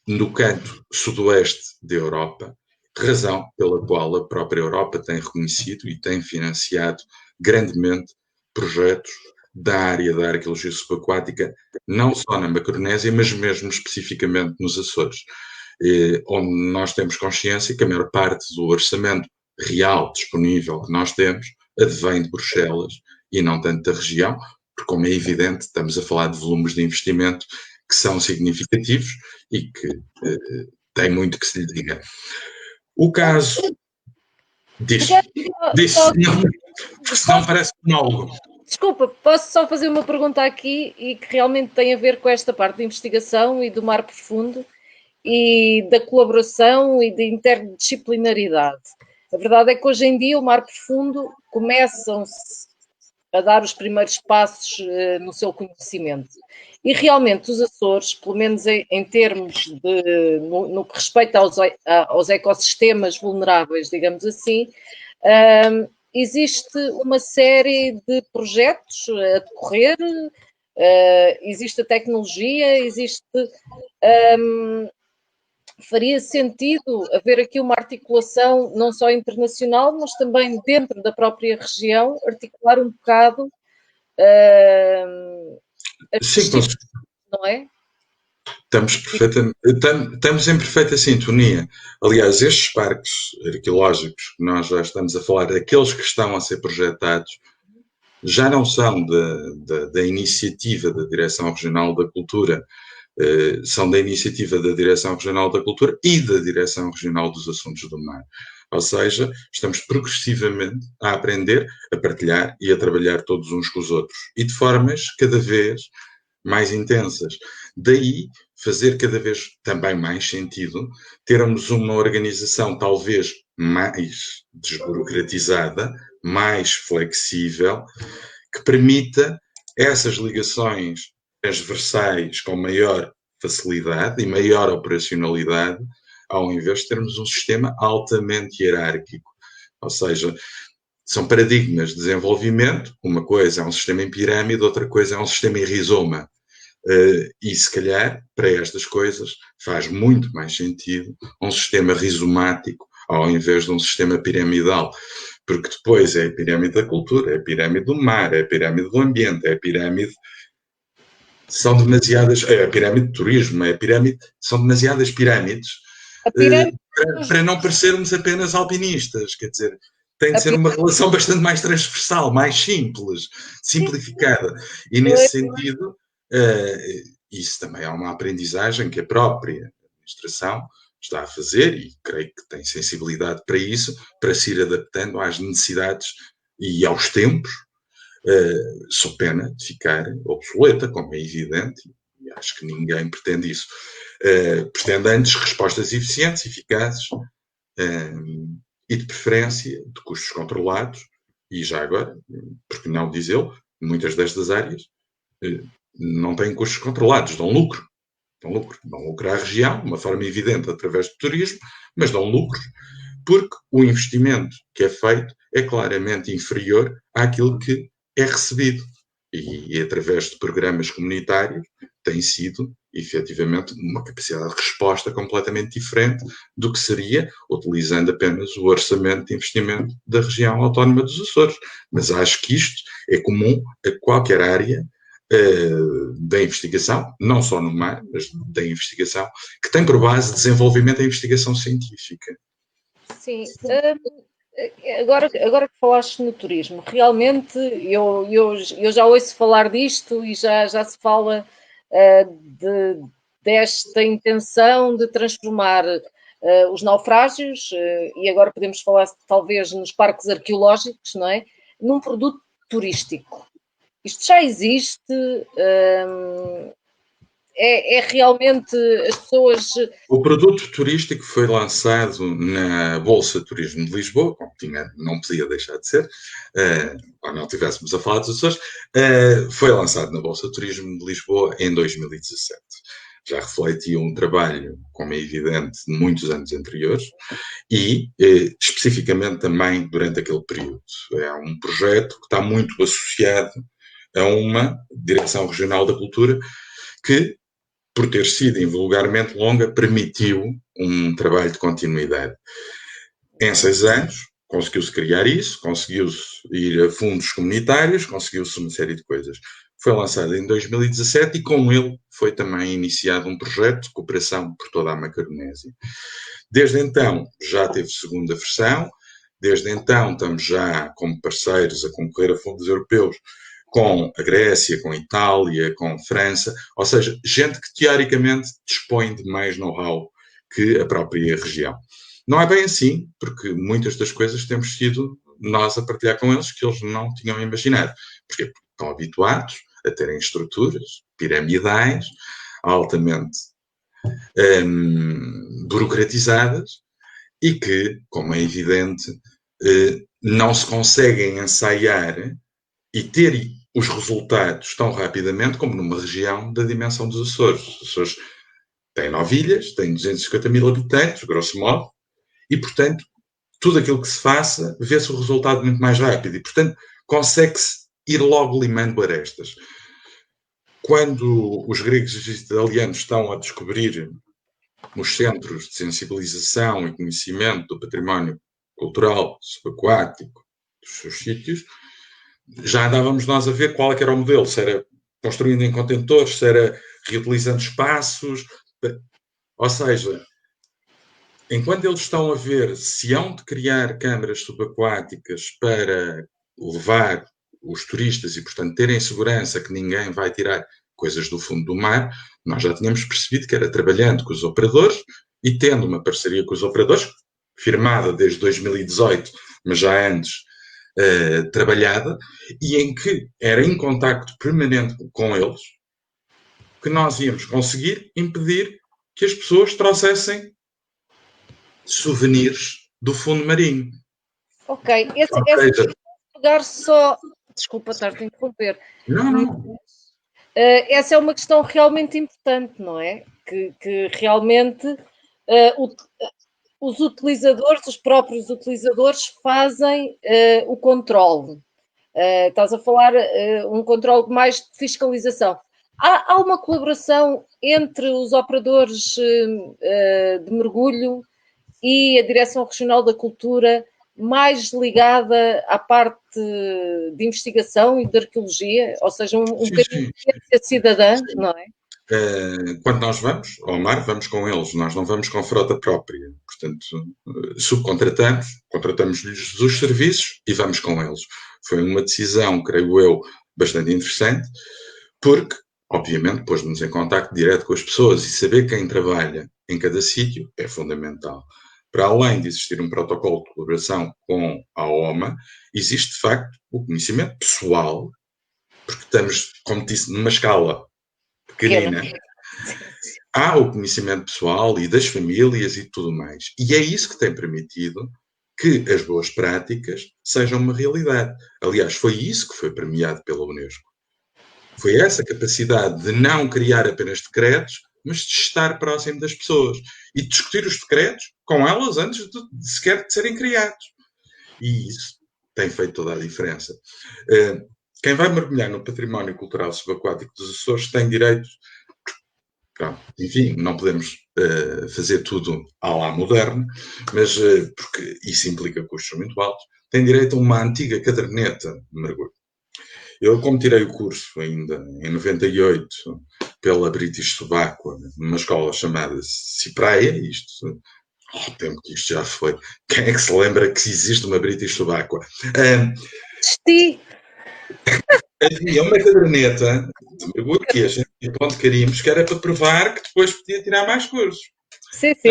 no canto sudoeste da Europa, razão pela qual a própria Europa tem reconhecido e tem financiado grandemente projetos da área da arqueologia subaquática, não só na Macaronésia, mas mesmo especificamente nos Açores, onde nós temos consciência que a maior parte do orçamento real disponível que nós temos advém de Bruxelas e não tanto da região, porque, como é evidente, estamos a falar de volumes de investimento que são significativos e que tem muito que se lhe diga. O caso diz, porque senão parece monólogo. Desculpa, posso só fazer uma pergunta aqui e que realmente tem a ver com esta parte de investigação e do mar profundo e da colaboração e da interdisciplinaridade. A verdade é que hoje em dia o mar profundo começam-se a dar os primeiros passos no seu conhecimento. E realmente os Açores, pelo menos em termos de, no que respeita aos ecossistemas vulneráveis, digamos assim, existe uma série de projetos a decorrer, existe a tecnologia, faria sentido haver aqui uma articulação não só internacional, mas também dentro da própria região, articular um bocado Sim, não é? Estamos em perfeita sintonia. Aliás, estes parques arqueológicos que nós já estamos a falar, aqueles que estão a ser projetados, já não são da iniciativa da Direção Regional da Cultura, são da iniciativa da Direção Regional da Cultura e da Direção Regional dos Assuntos do Mar. Ou seja, estamos progressivamente a aprender, a partilhar e a trabalhar todos uns com os outros. E de formas cada vez mais intensas. Daí fazer cada vez também mais sentido termos uma organização talvez mais desburocratizada, mais flexível, que permita essas ligações transversais com maior facilidade e maior operacionalidade, ao invés de termos um sistema altamente hierárquico. Ou seja, são paradigmas de desenvolvimento, uma coisa é um sistema em pirâmide, outra coisa é um sistema em rizoma. E se calhar, para estas coisas, faz muito mais sentido um sistema rizomático ao invés de um sistema piramidal, porque depois é a pirâmide da cultura, é a pirâmide do mar, é a pirâmide do ambiente, é a pirâmide... São demasiadas... É a pirâmide do turismo, é a pirâmide... São demasiadas pirâmides para não parecermos apenas alpinistas, quer dizer, tem de ser uma relação bastante mais transversal, mais simples, simplificada. E nesse sentido, isso também é uma aprendizagem que a própria administração está a fazer e creio que tem sensibilidade para isso, para se ir adaptando às necessidades e aos tempos, sob pena de ficar obsoleta, como é evidente, e acho que ninguém pretende isso. Pretende antes respostas eficientes, eficazes, e de preferência de custos controlados, e já agora, porque não dizê-lo, muitas destas áreas não têm custos controlados, dão lucro. Dão lucro à região, de uma forma evidente, através do turismo, mas dão lucro porque o investimento que é feito é claramente inferior àquilo que é recebido. E através de programas comunitários tem sido, efetivamente, uma capacidade de resposta completamente diferente do que seria utilizando apenas o orçamento de investimento da região autónoma dos Açores. Mas acho que isto é comum a qualquer área da investigação, não só no mar, mas da investigação, que tem por base desenvolvimento da investigação científica. Sim. Agora que falaste no turismo, realmente eu já ouço falar disto e já se fala desta intenção de transformar os naufrágios, e agora podemos falar talvez nos parques arqueológicos, não é? Num produto turístico. Isto já existe, é realmente as pessoas... O produto turístico foi lançado na Bolsa de Turismo de Lisboa, como não podia deixar de ser, ou não tivéssemos a falar dos Açores, foi lançado na Bolsa de Turismo de Lisboa em 2017. Já refletia um trabalho, como é evidente, de muitos anos anteriores e, especificamente, também durante aquele período. É um projeto que está muito associado a uma Direção Regional da Cultura que, por ter sido invulgarmente longa, permitiu um trabalho de continuidade. Em 6 anos, conseguiu-se criar isso, conseguiu-se ir a fundos comunitários, conseguiu-se uma série de coisas. Foi lançado em 2017 e com ele foi também iniciado um projeto de cooperação por toda a Macaronésia. Desde então, já teve segunda versão, desde então estamos já como parceiros a concorrer a fundos europeus com a Grécia, com a Itália, com a França, ou seja, gente que teoricamente dispõe de mais know-how que a própria região. Não é bem assim, porque muitas das coisas temos sido nós a partilhar com eles que eles não tinham imaginado. Porquê? Porque estão habituados a terem estruturas piramidais, altamente burocratizadas e que, como é evidente, não se conseguem ensaiar e ter os resultados tão rapidamente como numa região da dimensão dos Açores. Os Açores têm 9 ilhas, têm 250 mil habitantes, grosso modo, e, portanto, tudo aquilo que se faça, vê-se o resultado muito mais rápido e, portanto, consegue-se ir logo limando arestas. Quando os gregos e os italianos estão a descobrir os centros de sensibilização e conhecimento do património cultural subaquático dos seus sítios, já andávamos nós a ver qual é que era o modelo, se era construindo em contentores, se era reutilizando espaços, ou seja, enquanto eles estão a ver se hão de criar câmaras subaquáticas para levar os turistas e, portanto, terem segurança que ninguém vai tirar coisas do fundo do mar, nós já tínhamos percebido que era trabalhando com os operadores e tendo uma parceria com os operadores, firmada desde 2018, mas já antes trabalhada, e em que era em contacto permanente com eles que nós íamos conseguir impedir que as pessoas trouxessem souvenirs do fundo marinho. Ok, esse lugar só... Desculpa estar-te a interromper. Não. Essa é uma questão realmente importante, não é? Que realmente os utilizadores, os próprios utilizadores, fazem o controle. Estás a falar um controle mais de fiscalização. Há uma colaboração entre os operadores de mergulho e a Direção Regional da Cultura, mais ligada à parte de investigação e de arqueologia, ou seja, um bocadinho de cidadã, não é? Quando nós vamos ao mar, vamos com eles, nós não vamos com frota própria. Portanto, subcontratamos, contratamos-lhes os serviços e vamos com eles. Foi uma decisão, creio eu, bastante interessante, porque, obviamente, pôs-nos em contacto direto com as pessoas e saber quem trabalha em cada sítio é fundamental. Para além de existir um protocolo de colaboração com a OMA, existe, de facto, o conhecimento pessoal, porque estamos, como disse, numa escala pequenina. Há o conhecimento pessoal e das famílias e tudo mais. E é isso que tem permitido que as boas práticas sejam uma realidade. Aliás, foi isso que foi premiado pela Unesco. Foi essa capacidade de não criar apenas decretos, mas de estar próximo das pessoas e de discutir os decretos com elas antes de sequer de serem criados. E isso tem feito toda a diferença. Quem vai mergulhar no património cultural subaquático dos Açores tem direito... Pronto, enfim, não podemos fazer tudo à la moderna, mas porque isso implica custos muito altos, tem direito a uma antiga caderneta de mergulho. Eu, como tirei o curso ainda em 98 pela British Tobacco, numa escola chamada Cipraia, isto, ao tempo que isto já foi, quem é que se lembra que existe uma British Tobacco? Sim. Havia uma caderneta de mergulho que a gente tinha ponto de carimbos, que era para provar que depois podia tirar mais cursos. Sim, sim.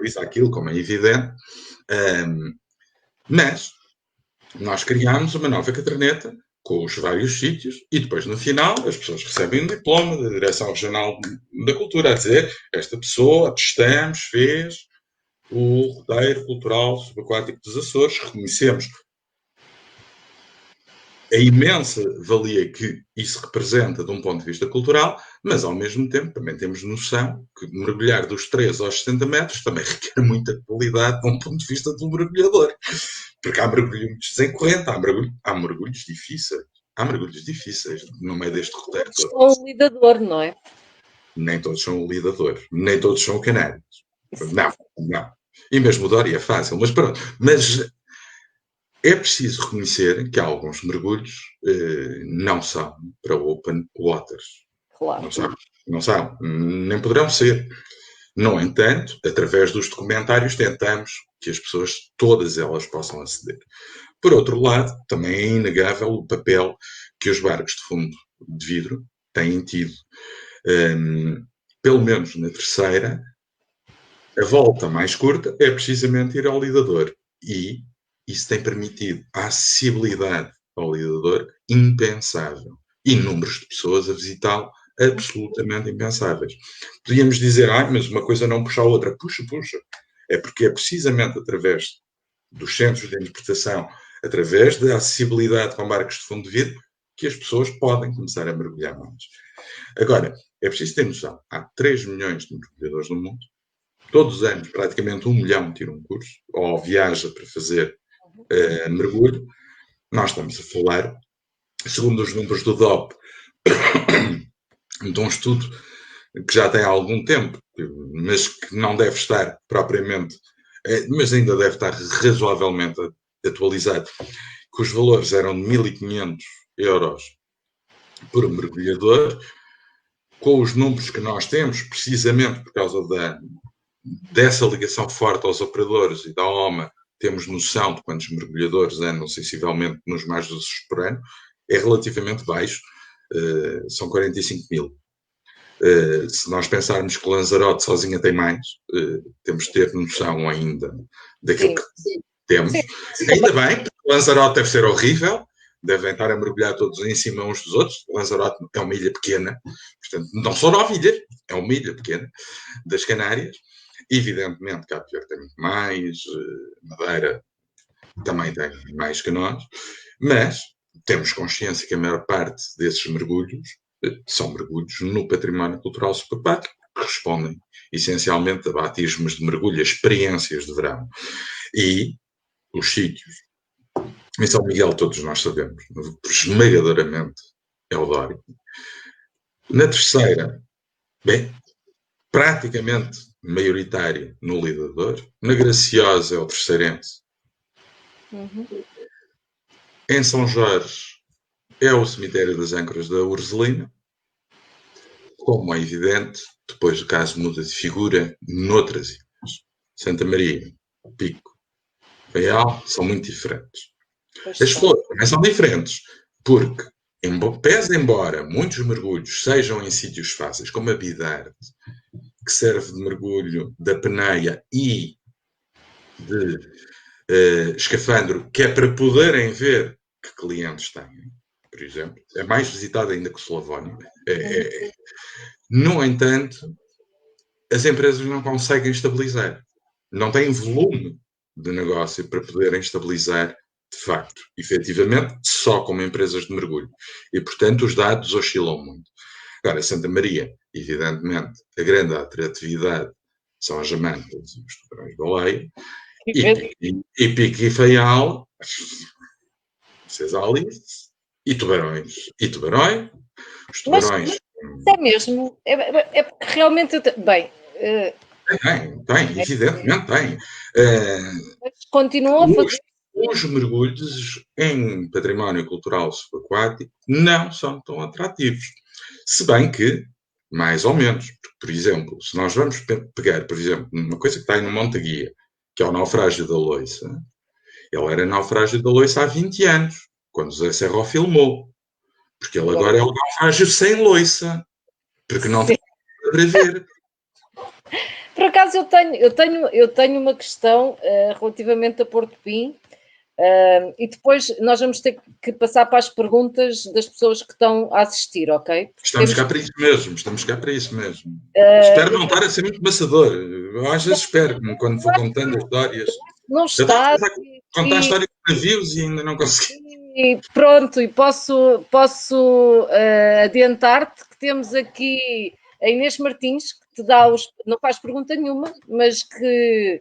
Isso, aquilo, como é evidente. Mas nós criámos uma nova caderneta com os vários sítios e depois, no final, as pessoas recebem um diploma da Direção Regional da Cultura a dizer esta pessoa, atestamos, fez o roteiro cultural subaquático dos Açores, reconhecemos a imensa valia que isso representa de um ponto de vista cultural, mas ao mesmo tempo também temos noção que mergulhar dos 3 aos 70 metros também requer muita qualidade de um ponto de vista do mergulhador. Porque há mergulhos em corrente, há mergulhos difíceis. Há mergulhos difíceis no meio deste roteiro. Todos são o lidador, não é? Nem todos são o lidador. Nem todos são o canários. Não. E mesmo o Dory é fácil, mas pronto. Mas é preciso reconhecer que alguns mergulhos não são para open waters. Claro. Não são. Nem poderão ser. No entanto, através dos documentários, tentamos que as pessoas, todas elas, possam aceder. Por outro lado, também é inegável o papel que os barcos de fundo de vidro têm tido, pelo menos na terceira, a volta mais curta é precisamente ir ao lidador. E isso tem permitido a acessibilidade ao lidador impensável. E números de pessoas a visitá-lo absolutamente impensáveis. Podíamos dizer, mas uma coisa não puxa a outra. Puxa. É porque é precisamente através dos centros de interpretação, através da acessibilidade com barcos de fundo de vidro, que as pessoas podem começar a mergulhar mais. Agora, é preciso ter noção, há 3 milhões de mergulhadores no mundo, todos os anos praticamente 1 milhão tira um curso, ou viaja para fazer mergulho. Nós estamos a falar, segundo os números do DOP, de um estudo que já tem algum tempo, mas que não deve estar propriamente, mas ainda deve estar razoavelmente atualizado, que os valores eram de 1.500 euros por mergulhador. Com os números que nós temos, precisamente por causa dessa ligação forte aos operadores e da OMA, temos noção de quantos mergulhadores andam sensivelmente nos mares do sul por ano, é relativamente baixo, são 45 mil. Se nós pensarmos que Lanzarote sozinha tem mais, temos de ter noção ainda daquilo que temos. Ainda bem, porque Lanzarote deve ser horrível, devem estar a mergulhar todos em cima uns dos outros. Lanzarote é uma ilha pequena, portanto, não são 9 ilhas, é uma ilha pequena das Canárias. Evidentemente, Cabo Verde tem muito mais, Madeira também tem mais que nós, mas temos consciência que a maior parte desses mergulhos são mergulhos no património cultural subaquático, que respondem essencialmente a batismos de mergulho, a experiências de verão. E os sítios, em São Miguel todos nós sabemos, esmagadoramente é o Dório. Na terceira, praticamente maioritário no Lidador. Na Graciosa é o Terceirense. Em São Jorge é o cemitério das Âncoras da Urzelina. Como é evidente, depois o caso muda de figura noutras ilhas. Santa Maria, Pico, Faial, são muito diferentes. As flores também são diferentes, porque, pese embora muitos mergulhos sejam em sítios fáceis, como a Bidarte, que serve de mergulho da Peneia e de escafandro, que é para poderem ver que clientes têm, por exemplo. É mais visitado ainda que o Slavónia. No entanto, as empresas não conseguem estabilizar. Não têm volume de negócio para poderem estabilizar, de facto, efetivamente, só como empresas de mergulho. E, portanto, os dados oscilam muito. Agora, Santa Maria, evidentemente, a grande atratividade são as jamantas e os tubarões-baleia. E Pico e Faial, vocês Alice, e tubarões. E tubarões, os tubarões... Mas é mesmo, é porque realmente... Bem... Tem, evidentemente tem. Mas continuam a fazer... Os mergulhos em património cultural subaquático não são tão atrativos. Se bem que, mais ou menos, por exemplo, se nós vamos pegar, por exemplo, uma coisa que está aí no Monte Guia, que é o naufrágio da Loiça, ele era naufrágio da Loiça há 20 anos, quando José Serra o filmou. Porque ele agora é o naufrágio sem loiça, porque não tem para ver. Por acaso eu tenho uma questão relativamente a Porto Pim, e depois nós vamos ter que passar para as perguntas das pessoas que estão a assistir, ok? Estamos cá para isso mesmo. Espero não estar a ser muito maçador. Eu às vezes espero-me quando vou contando histórias. Não está. Eu estou a contar histórias de navios e ainda não consegui. E pronto, e posso adiantar-te que temos aqui a Inês Martins, que te dá não faz pergunta nenhuma, mas que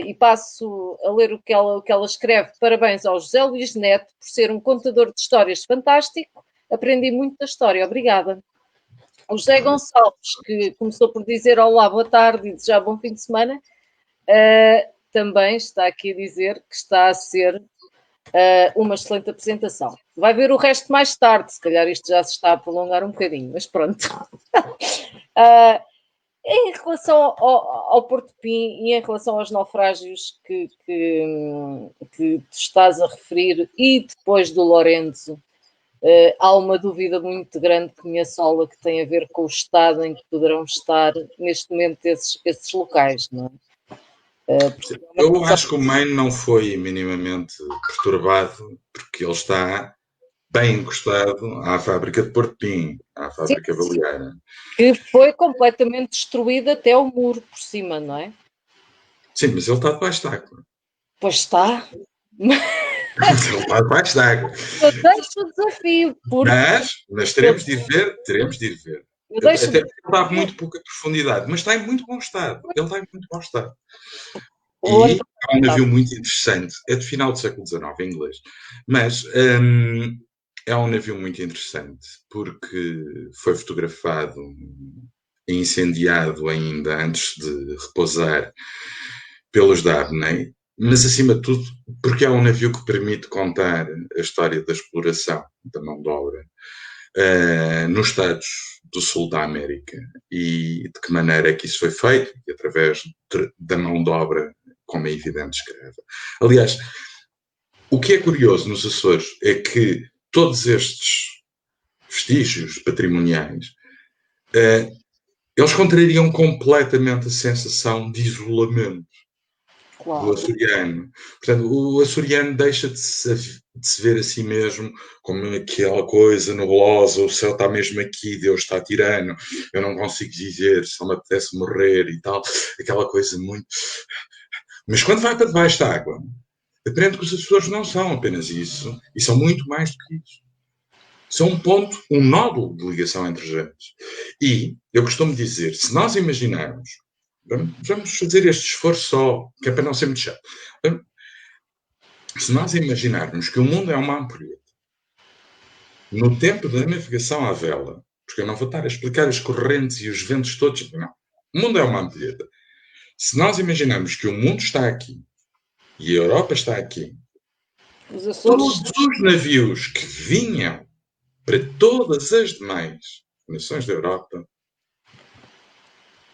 e passo a ler o que ela escreve. Parabéns ao José Luís Neto por ser um contador de histórias fantástico. Aprendi muito da história. Obrigada. O José Gonçalves, que começou por dizer olá, boa tarde e desejar bom fim de semana, também está aqui a dizer que está a ser uma excelente apresentação. Vai ver o resto mais tarde, se calhar isto já se está a prolongar um bocadinho, mas pronto. Em relação ao Porto Pim e em relação aos naufrágios que tu estás a referir e depois do Lourenço, Há uma dúvida muito grande que me assola, que tem a ver com o estado em que poderão estar neste momento esses locais, não é? Eu acho que o Maine não foi minimamente perturbado, porque ele está bem encostado à fábrica de Porto Pinho, à Sim, fábrica baleeira. que foi completamente destruído até o muro por cima, não é? Sim, mas ele está debaixo d'água. Pois está. Ele está debaixo d'água. Eu deixo o desafio, porque Mas teremos de ir ver, teremos de ir ver. eu deixo Até porque ele está a muito pouca profundidade, mas está em muito bom estado. Ele está em muito bom estado. o ano E há um navio muito interessante, é do final do século XIX, em inglês, mas é um navio muito interessante, porque foi fotografado e incendiado ainda antes de repousar pelos Dabney, mas acima de tudo porque é um navio que permite contar a história da exploração da mão de obra nos Estados do Sul da América e de que maneira é que isso foi feito, e através da mão de obra, como é evidente, escreve. Aliás, o que é curioso nos Açores é que todos estes vestígios patrimoniais eles contrariam completamente a sensação de isolamento do claro. açoriano. Portanto, o açoriano deixa de se ver a si mesmo como aquela coisa nebulosa, o céu está mesmo aqui, Deus está tirano, eu não consigo dizer, só me apetece morrer e tal, aquela coisa muito... Mas quando vai para debaixo da água, aprende que os Açores não são apenas isso, e são muito mais do que isso. São um ponto, um nódulo de ligação entre gentes. E eu costumo dizer, se nós imaginarmos, vamos fazer este esforço só, que é para não ser muito chato. Se nós imaginarmos que o mundo é uma ampulheta, no tempo da navegação à vela, porque eu não vou estar a explicar as correntes e os ventos todos, não. O mundo é uma ampulheta. Se nós imaginarmos que o mundo está aqui e a Europa está aqui, Os Açores. todos os navios que vinham para todas as demais nações da Europa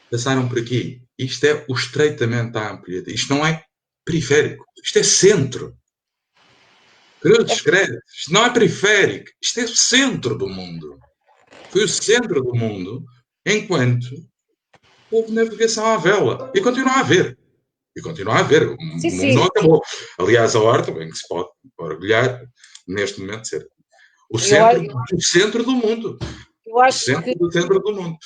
passaram por aqui. Isto é o estreitamento da ampulheta. Isto não é periférico. Isto é centro. Cruzes, credos. Isto não é periférico. Isto é o centro do mundo. Foi o centro do mundo enquanto houve navegação à vela. E continua a haver. E continua a haver. O Sim, mundo sim. não acabou. Aliás, a horta, bem que se pode orgulhar, neste momento, ser o Eu, centro do centro do mundo. eu O acho centro que do centro do mundo.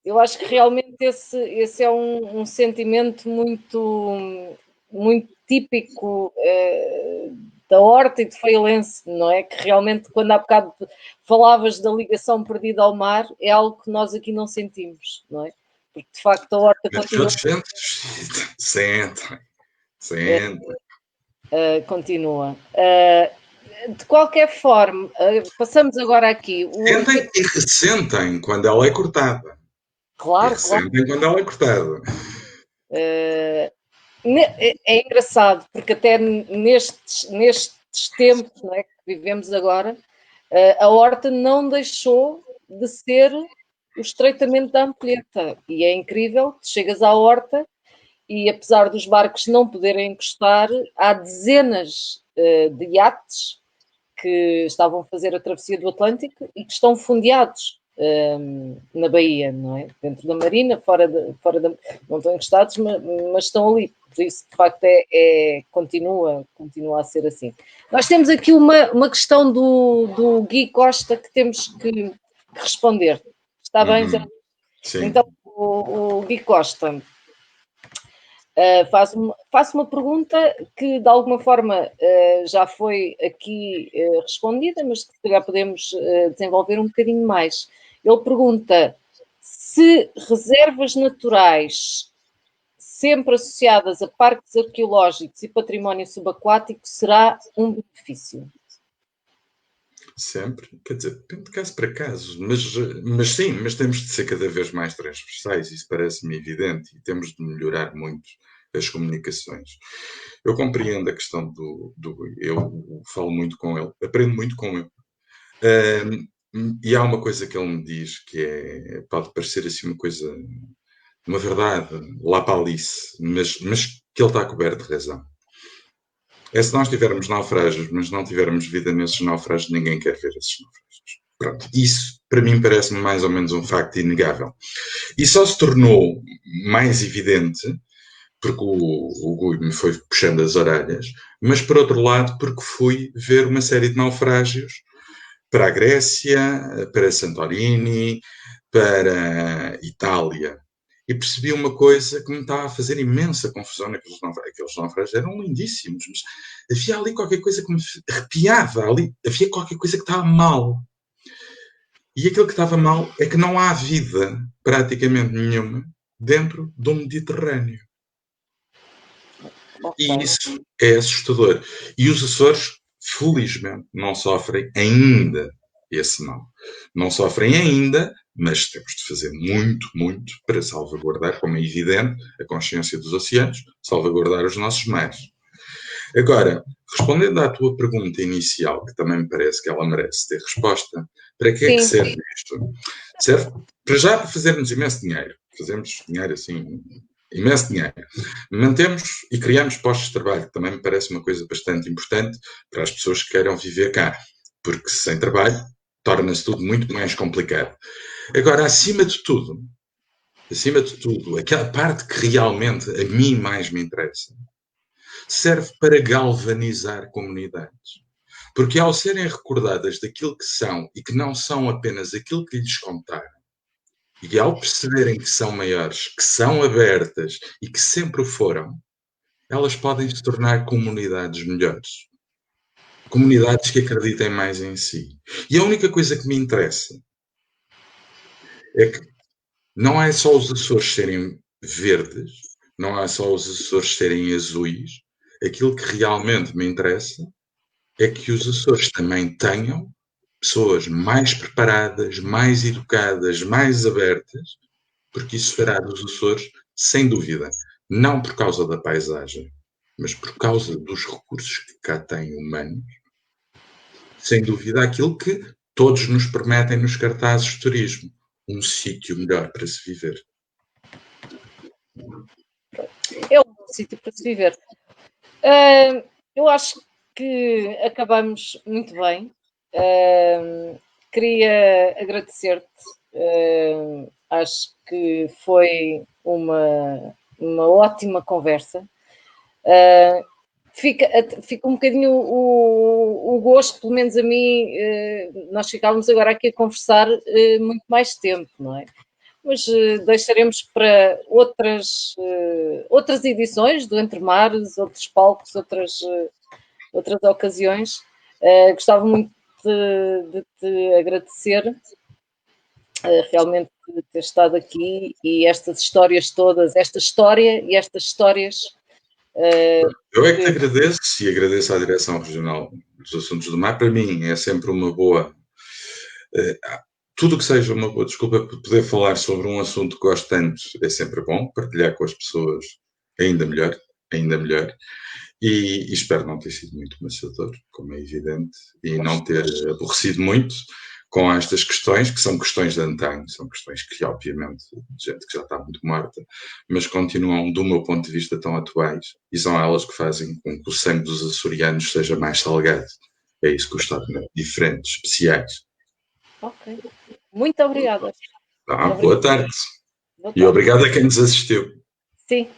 Eu acho que realmente esse é um sentimento muito típico da Horta e de Feilense, não é? Que realmente, quando há bocado falavas da ligação perdida ao mar, é algo que nós aqui não sentimos, não é? Porque de facto a Horta Mas continua. sentem. Continua. De qualquer forma, passamos agora aqui. Sentem e ressentem quando ela é cortada. Claro, E claro. ressentem quando ela é cortada. É engraçado, porque até nestes tempos, não é, que vivemos agora, a horta não deixou de ser o estreitamento da ampulheta. E é incrível, chegas à horta e apesar dos barcos não poderem encostar, há dezenas de iates que estavam a fazer a travessia do Atlântico e que estão fundeados na Baía, não é? Dentro da Marina, fora da, não estão encostados, mas estão ali. Por isso, de facto, continua a ser assim. Nós temos aqui uma questão do Gui Costa que temos que responder. Está bem, Zé? Sim. Então, o Gui Costa faço uma pergunta que de alguma forma já foi aqui respondida, mas que se calhar podemos desenvolver um bocadinho mais. Ele pergunta se reservas naturais sempre associadas a parques arqueológicos e património subaquático será um benefício. Sempre, quer dizer, depende de caso para caso, mas sim, mas temos de ser cada vez mais transversais, isso parece-me evidente, e temos de melhorar muito as comunicações. Eu compreendo a questão eu falo muito com ele, aprendo muito com ele. E há uma coisa que ele me diz que pode parecer assim uma verdade, lá para Alice, mas que ele está coberto de razão. É se nós tivermos naufrágios, mas não tivermos vida nesses naufrágios, ninguém quer ver esses naufrágios. Pronto, isso para mim parece-me mais ou menos um facto inegável. E só se tornou mais evidente porque o Gui me foi puxando as orelhas, mas por outro lado porque fui ver uma série de naufrágios para a Grécia, para Santorini, para a Itália. E percebi uma coisa que me estava a fazer imensa confusão naqueles naufrágios. Aqueles naufrágios eram lindíssimos, mas havia ali qualquer coisa que me arrepiava. Ali havia qualquer coisa que estava mal. E aquilo que estava mal é que não há vida praticamente nenhuma dentro do Mediterrâneo. Okay. E isso é assustador. E os Açores, felizmente, não sofrem ainda esse mal. Não sofrem ainda, mas temos de fazer muito, muito para salvaguardar, como é evidente, a consciência dos oceanos, salvaguardar os nossos mares. Agora, respondendo à tua pergunta inicial, que também me parece que ela merece ter resposta, para que é que serve isto? Serve para já para fazermos imenso dinheiro. Fazemos dinheiro assim, imenso dinheiro. Mantemos e criamos postos de trabalho, que também me parece uma coisa bastante importante para as pessoas que queiram viver cá, porque sem trabalho torna-se tudo muito mais complicado. Agora, acima de tudo, aquela parte que realmente a mim mais me interessa, serve para galvanizar comunidades. Porque ao serem recordadas daquilo que são e que não são apenas aquilo que lhes contaram, e ao perceberem que são maiores, que são abertas e que sempre o foram, elas podem se tornar comunidades melhores. Comunidades que acreditem mais em si. E a única coisa que me interessa é que não é só os Açores serem verdes, não é só os Açores serem azuis. Aquilo que realmente me interessa é que os Açores também tenham pessoas mais preparadas, mais educadas, mais abertas, porque isso fará dos Açores, sem dúvida, não por causa da paisagem, mas por causa dos recursos que cá têm humanos, sem dúvida aquilo que todos nos prometem nos cartazes de turismo, um sítio melhor para se viver. É um bom sítio para se viver. Eu acho que acabamos muito bem. Queria agradecer-te. Acho que foi uma ótima conversa. Fica um bocadinho o gosto, pelo menos a mim, nós ficávamos agora aqui a conversar muito mais tempo, não é? Mas deixaremos para outras edições do Entre Mares, outros palcos, outras ocasiões. Gostava muito de te agradecer realmente de ter estado aqui e estas histórias todas, esta história e estas histórias. Eu é que te agradeço e agradeço à Direção Regional dos Assuntos do Mar. Para mim é sempre uma boa. Tudo que seja uma boa desculpa para poder falar sobre um assunto que gosto tanto é sempre bom. Partilhar com as pessoas ainda melhor, ainda melhor. E espero não ter sido muito maçador, como é evidente, e não ter aborrecido muito com estas questões, que são questões de antanho, são questões que, obviamente, de gente que já está muito morta, mas continuam, do meu ponto de vista, tão atuais, e são elas que fazem com que o sangue dos açorianos seja mais salgado. É isso que os torna diferentes, especiais. Ok. Muito obrigada. Boa tarde. Boa tarde. E obrigado a quem nos assistiu. Sim.